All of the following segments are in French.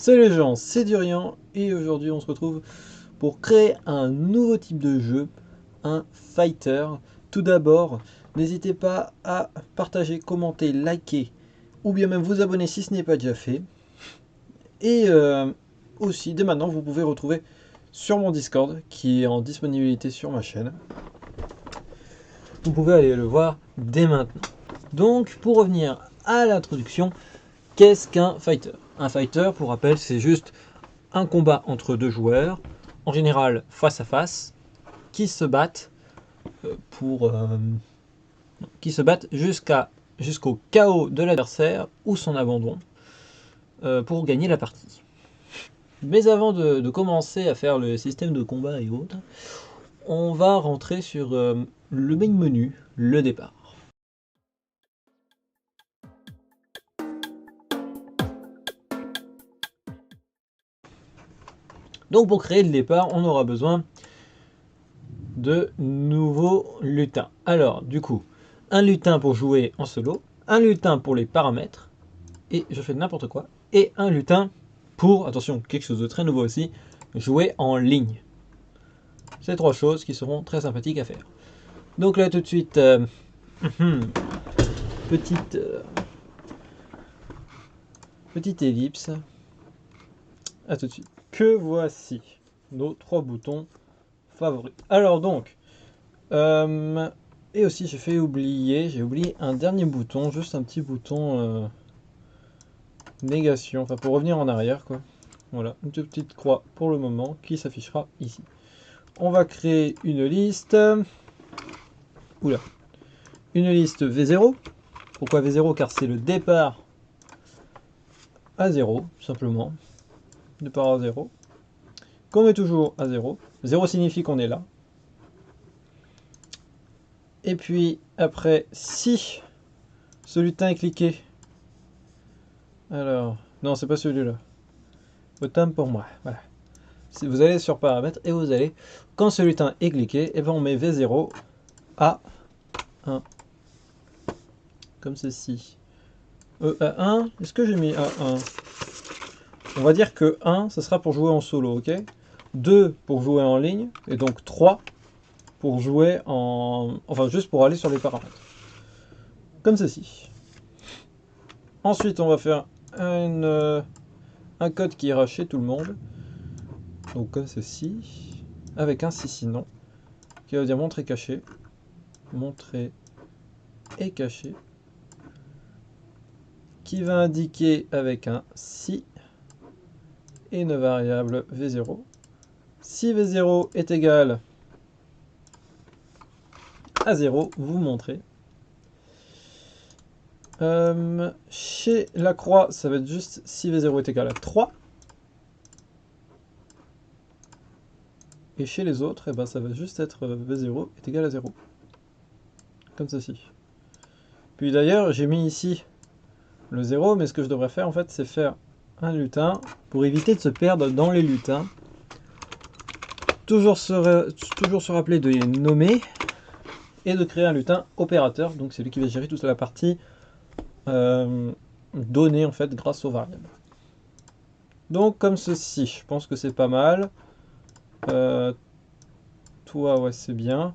Salut les gens, c'est Durian et aujourd'hui on se retrouve pour créer un nouveau type de jeu, un fighter. Tout d'abord, n'hésitez pas à partager, commenter, liker ou bien même vous abonner si ce n'est pas déjà fait. Et aussi, dès maintenant, vous pouvez retrouver sur mon Discord qui est en disponibilité sur ma chaîne. Vous pouvez aller le voir dès maintenant. Donc, pour revenir à l'introduction, qu'est-ce qu'un fighter? Un fighter, pour rappel, c'est juste un combat entre deux joueurs, en général face à face, qui se battent jusqu'au KO de l'adversaire ou son abandon pour gagner la partie. Mais avant de commencer à faire le système de combat et autres, on va rentrer sur le main menu, le départ. Donc pour créer le départ, on aura besoin de nouveaux lutins. Alors du coup, un lutin pour jouer en solo, un lutin pour les paramètres, et je fais n'importe quoi, et un lutin pour, attention, quelque chose de très nouveau aussi, jouer en ligne. C'est trois choses qui seront très sympathiques à faire. Donc là tout de suite, petite ellipse. À tout de suite. Que voici nos trois boutons favoris. Alors donc, et aussi j'ai oublié un dernier bouton, juste un petit bouton négation, enfin pour revenir en arrière quoi. Voilà, une toute petite croix pour le moment qui s'affichera ici. On va créer une liste. Oula. Une liste V0. Pourquoi V0? Car c'est le départ à 0, simplement. Départ à 0. Qu'on met toujours à 0. 0 signifie qu'on est là. Et puis après, si ce lutin est cliqué. Alors, non, c'est pas celui-là. Autant pour moi. Voilà. Vous allez sur paramètres et vous allez, quand ce lutin est cliqué, et ben on met V0 à 1. Comme ceci. À 1, est-ce que j'ai mis à 1? On va dire que 1, ça sera pour jouer en solo, ok? 2 pour jouer en ligne, et donc 3 pour jouer en... Enfin, juste pour aller sur les paramètres. Comme ceci. Ensuite, on va faire un code qui ira chez tout le monde. Donc comme ceci. Avec un si sinon. Qui va dire montrer caché. Montrer et caché. Qui va indiquer avec un si. Et une variable V0. Si V0 est égal à 0, vous montrez. Chez la croix, ça va être juste si V0 est égal à 3. Et chez les autres, eh ben, ça va juste être V0 est égal à 0. Comme ceci. Puis d'ailleurs, j'ai mis ici le 0, mais ce que je devrais faire en fait, c'est faire un lutin pour éviter de se perdre dans les lutins. Toujours se rappeler de les nommer et de créer un lutin opérateur. Donc c'est lui qui va gérer toute la partie donnée en fait grâce aux variables. Donc comme ceci, je pense que c'est pas mal. Toi, ouais, c'est bien.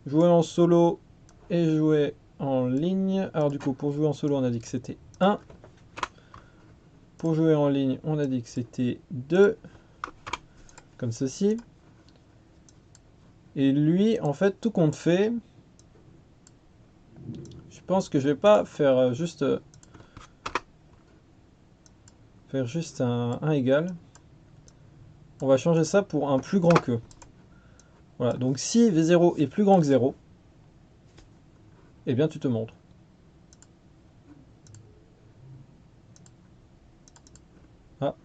Jouer en solo et jouer en ligne. Alors du coup, pour jouer en solo, on a dit que c'était 1. Pour jouer en ligne, on a dit que c'était 2. Comme ceci. Et lui, en fait, tout compte fait, je pense que je vais pas faire juste un égal. On va changer ça pour un plus grand que. Voilà, donc si V0 est plus grand que 0, eh bien tu te montres. Ah.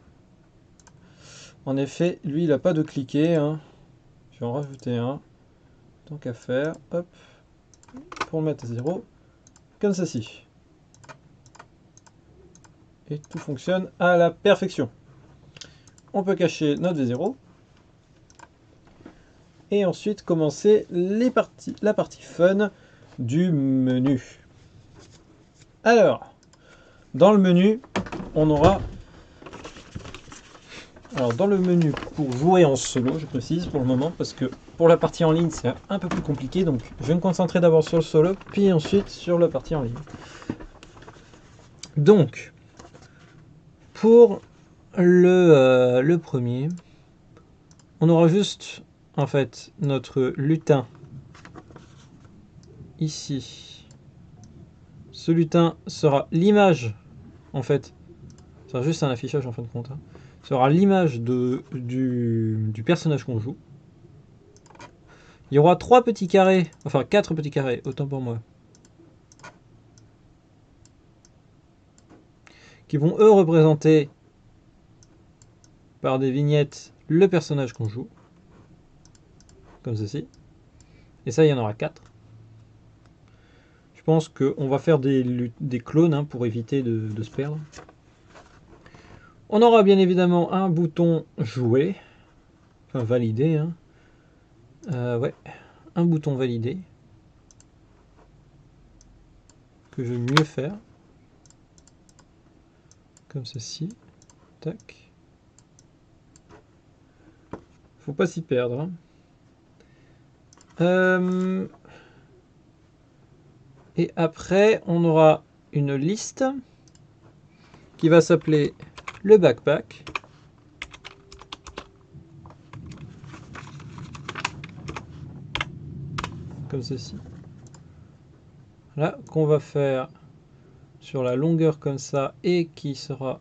En effet, lui, il n'a pas de cliquer. Hein. Je vais en rajouter un. Tant qu'à faire. Hop. Pour le mettre à 0. Comme ceci. Et tout fonctionne à la perfection. On peut cacher notre V0. Et ensuite commencer la partie fun du menu. Alors, dans le menu, on aura Alors dans le menu pour jouer en solo, je précise pour le moment, parce que pour la partie en ligne c'est un peu plus compliqué, donc je vais me concentrer d'abord sur le solo, puis ensuite sur la partie en ligne. Donc, pour le premier, on aura juste en fait notre lutin ici. Ce lutin sera l'image, en fait, c'est juste un affichage en fin de compte, hein, sera l'image du personnage qu'on joue. Il y aura 3 petits carrés, enfin 4 petits carrés, autant pour moi, qui vont eux représenter par des vignettes le personnage qu'on joue, comme ceci. Et ça, il y en aura 4. Je pense qu'on va faire des clones hein, pour éviter de se perdre. On aura bien évidemment un bouton jouer, enfin valider. Hein. Ouais, un bouton valider que je vais mieux faire, comme ceci. Tac. Faut pas s'y perdre. Hein. Et après, on aura une liste qui va s'appeler le backpack. Comme ceci. Là, qu'on va faire sur la longueur comme ça et qui sera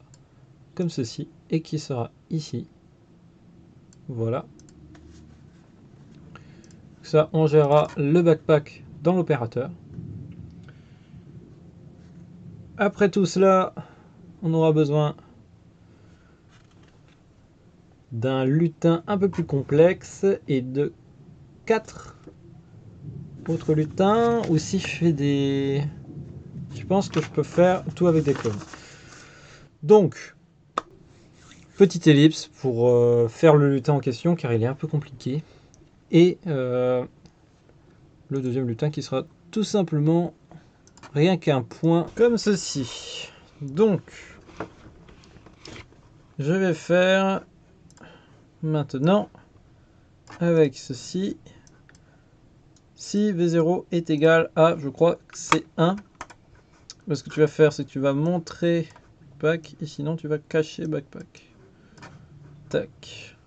comme ceci et qui sera ici. Voilà. Ça, on gérera le backpack dans l'opérateur. Après tout cela, on aura besoin d'un lutin un peu plus complexe et de 4 autres lutins. Ou si je fais des... Je pense que je peux faire tout avec des clones. Donc, petite ellipse pour faire le lutin en question car il est un peu compliqué. Et le deuxième lutin qui sera tout simplement rien qu'un point comme ceci. Donc, je vais faire maintenant avec ceci. Si V0 est égal à, je crois que c'est 1. Ce que tu vas faire, c'est que tu vas montrer backpack et sinon tu vas cacher backpack. Tac.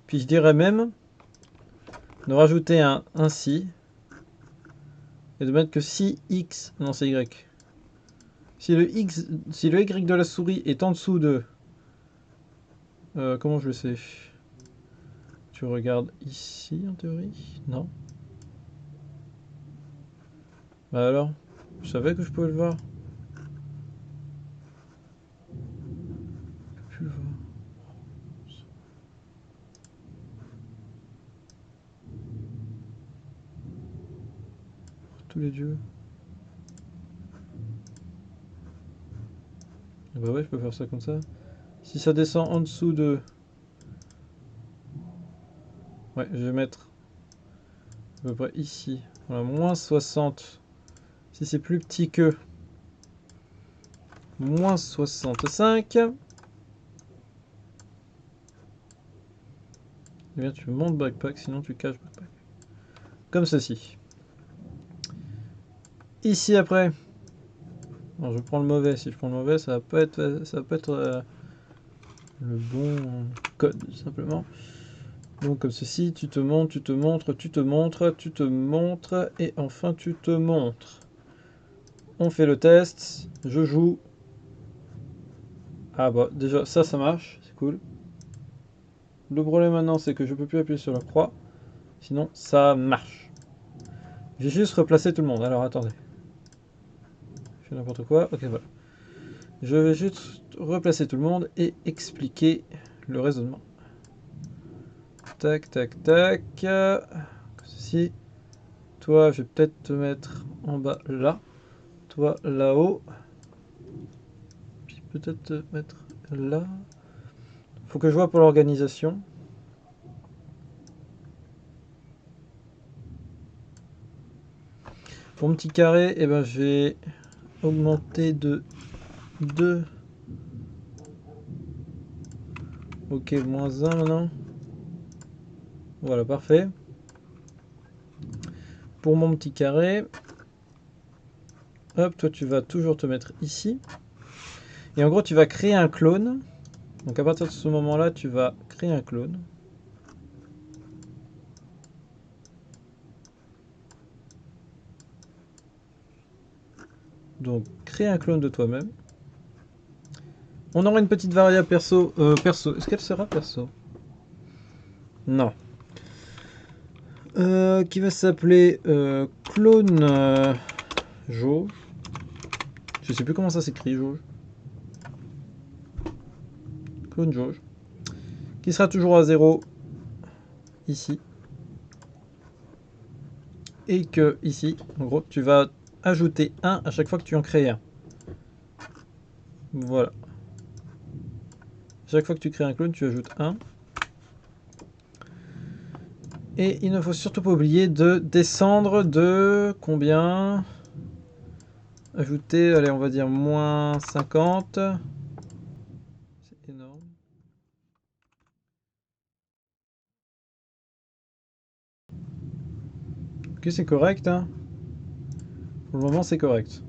Puis je dirais même de rajouter un ainsi et de mettre que si X, non c'est Y. Si le Y de la souris est en dessous de... comment je le sais? Tu regardes ici en théorie? Non. Bah alors, je savais que je pouvais le voir. Je peux plus le voir. Tous les dieux. Bah ouais, je peux faire ça comme ça. Si ça descend en dessous de... Ouais, je vais mettre à peu près ici. Voilà, moins 60. Si c'est plus petit que moins 65, eh bien tu montes backpack, sinon tu caches backpack. Comme ceci. Ici après, alors je prends le mauvais. Si je prends le mauvais, ça va pas être, le bon code simplement. Donc comme ceci, tu te montres, tu te montres, tu te montres, tu te montres, et enfin tu te montres. On fait le test, je joue. Ah bah déjà ça marche, c'est cool. Le problème maintenant c'est que je peux plus appuyer sur la croix, sinon ça marche. J'ai juste replacé tout le monde, alors attendez. Je fais n'importe quoi, ok voilà. Je vais juste replacer tout le monde et expliquer le raisonnement. Tac, tac, tac. Comme ceci. Toi, je vais peut-être te mettre en bas là. Toi, là-haut. Puis peut-être te mettre là. Faut que je vois pour l'organisation. Pour mon petit carré, eh ben, je vais augmenter de 2 Ok, moins 1 maintenant. Voilà, parfait. Pour mon petit carré, hop, toi tu vas toujours te mettre ici. Et en gros, tu vas créer un clone. Donc à partir de ce moment-là, tu vas créer un clone. Donc, créer un clone de toi-même. On aura une petite variable perso. Perso. Est-ce qu'elle sera perso? Non. Qui va s'appeler clone jauge. Je sais plus comment ça s'écrit, jauge. Clone jauge. Qui sera toujours à 0 ici. Et que ici, en gros, tu vas ajouter 1 à chaque fois que tu en crées un. Voilà. Chaque fois que tu crées un clone, tu ajoutes 1. Et il ne faut surtout pas oublier de descendre de combien? Ajouter, allez, on va dire moins 50. C'est énorme. Ok, c'est correct, hein. Pour le moment, c'est correct.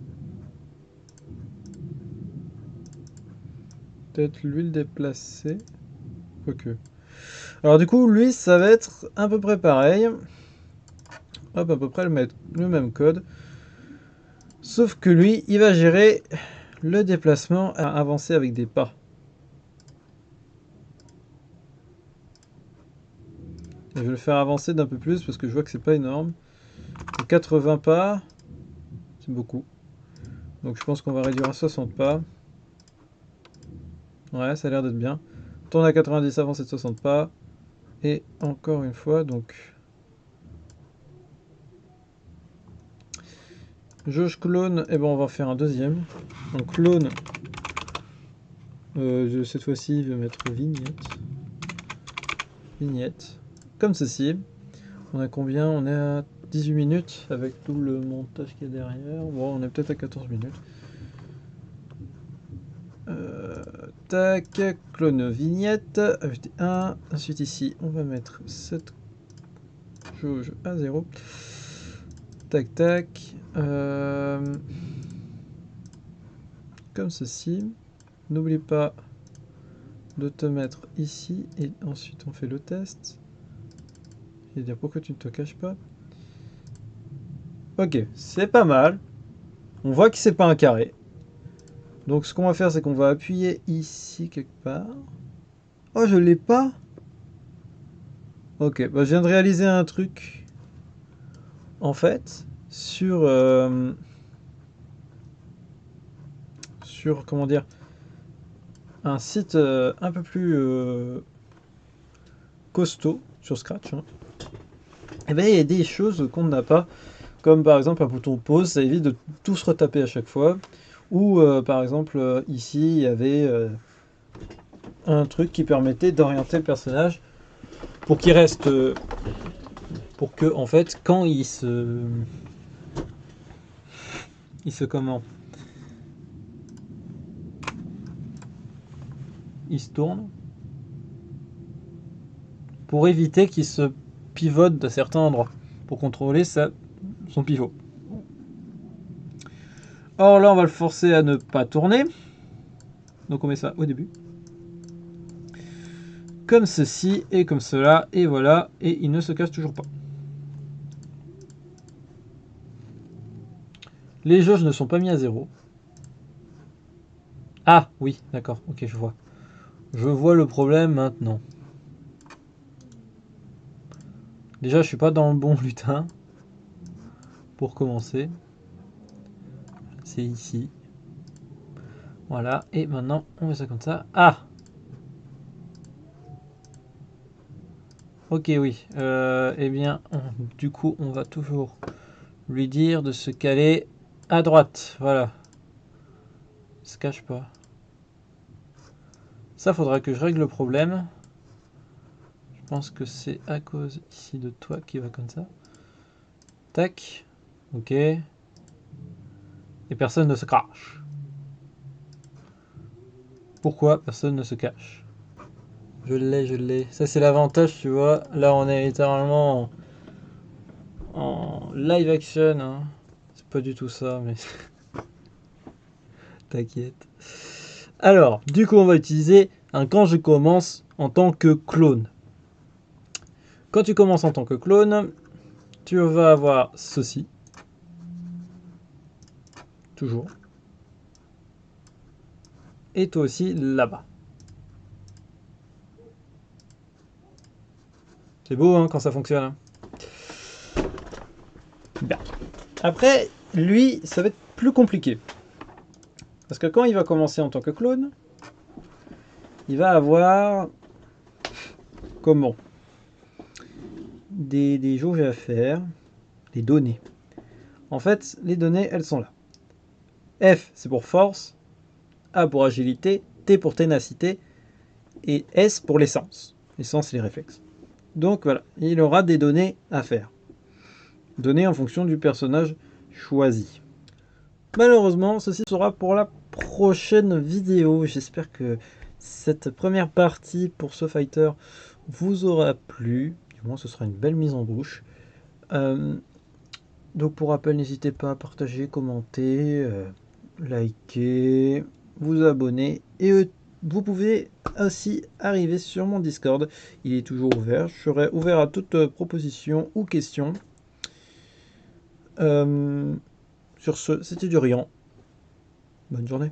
Peut-être lui le déplacer. Quoique. Alors du coup, lui, ça va être à peu près pareil. Hop, à peu près le même code. Sauf que lui, il va gérer le déplacement à avancer avec des pas. Et je vais le faire avancer d'un peu plus parce que je vois que c'est pas énorme. 80 pas, c'est beaucoup. Donc je pense qu'on va réduire à 60 pas. Ouais, ça a l'air d'être bien. Tourne à 90, avance de 60 pas. Et encore une fois, donc... Jauge clone, et ben on va faire un deuxième. Donc clone, cette fois-ci, je vais mettre vignette. Vignette. Comme ceci. On a combien? On est à 18 minutes avec tout le montage qui est derrière. Bon, on est peut-être à 14 minutes. Tac, clone vignette, ajouter 1. Ensuite ici, on va mettre cette jauge à 0. Tac, tac. Comme ceci. N'oublie pas de te mettre ici et ensuite on fait le test. Je vais dire pourquoi tu ne te caches pas. Ok, c'est pas mal. On voit que c'est pas un carré. Donc ce qu'on va faire, c'est qu'on va appuyer ici quelque part. Oh, je l'ai pas. Ok, bah, je viens de réaliser un truc. En fait, sur comment dire, un site un peu plus costaud sur Scratch, hein, et ben, il y a des choses qu'on n'a pas, comme par exemple un bouton pause, ça évite de tout se retaper à chaque fois. Ou par exemple ici il y avait un truc qui permettait d'orienter le personnage pour qu'il reste, pour que en fait quand il se comment, il se tourne, pour éviter qu'il se pivote de certains endroits, pour contrôler son pivot. Or là on va le forcer à ne pas tourner, donc on met ça au début. Comme ceci et comme cela, et voilà, et il ne se casse toujours pas. Les jauges ne sont pas mis à 0. Ah oui, d'accord, ok, je vois. Je vois le problème maintenant. Déjà, je suis pas dans le bon lutin. Pour commencer. C'est ici. Voilà, et maintenant, on met ça comme ça. Ah! Ok, oui. Eh bien, du coup, on va toujours lui dire de se caler à droite. Voilà. Il se cache pas. Ça, faudra que je règle le problème. Je pense que c'est à cause ici de toi qui va comme ça. Tac. Ok. Et personne ne se cache. Pourquoi personne ne se cache? Je l'ai. Ça, c'est l'avantage, tu vois. Là, on est littéralement en live action, hein. C'est pas du tout ça, mais t'inquiète. Alors, du coup, on va utiliser un quand je commence en tant que clone. Quand tu commences en tant que clone, tu vas avoir ceci. Toujours. Et toi aussi, là-bas. C'est beau, hein, quand ça fonctionne, hein. Bien. Après, lui, ça va être plus compliqué. Parce que quand il va commencer en tant que clone, il va avoir comment des jauges à faire, des données. En fait, les données, elles sont là. F, c'est pour force, A pour agilité, T pour ténacité, et S pour l'essence. L'essence, c'est les réflexes. Donc voilà, il aura des données à faire. Données en fonction du personnage choisi. Malheureusement, ceci sera pour la prochaine vidéo. J'espère que cette première partie pour ce fighter vous aura plu. Du moins, ce sera une belle mise en bouche. Donc pour rappel, n'hésitez pas à partager, commenter, liker, vous abonner. Et vous pouvez aussi arriver sur mon Discord. Il est toujours ouvert. Je serai ouvert à toute proposition ou question. Sur ce, c'était Durian. Bonne journée.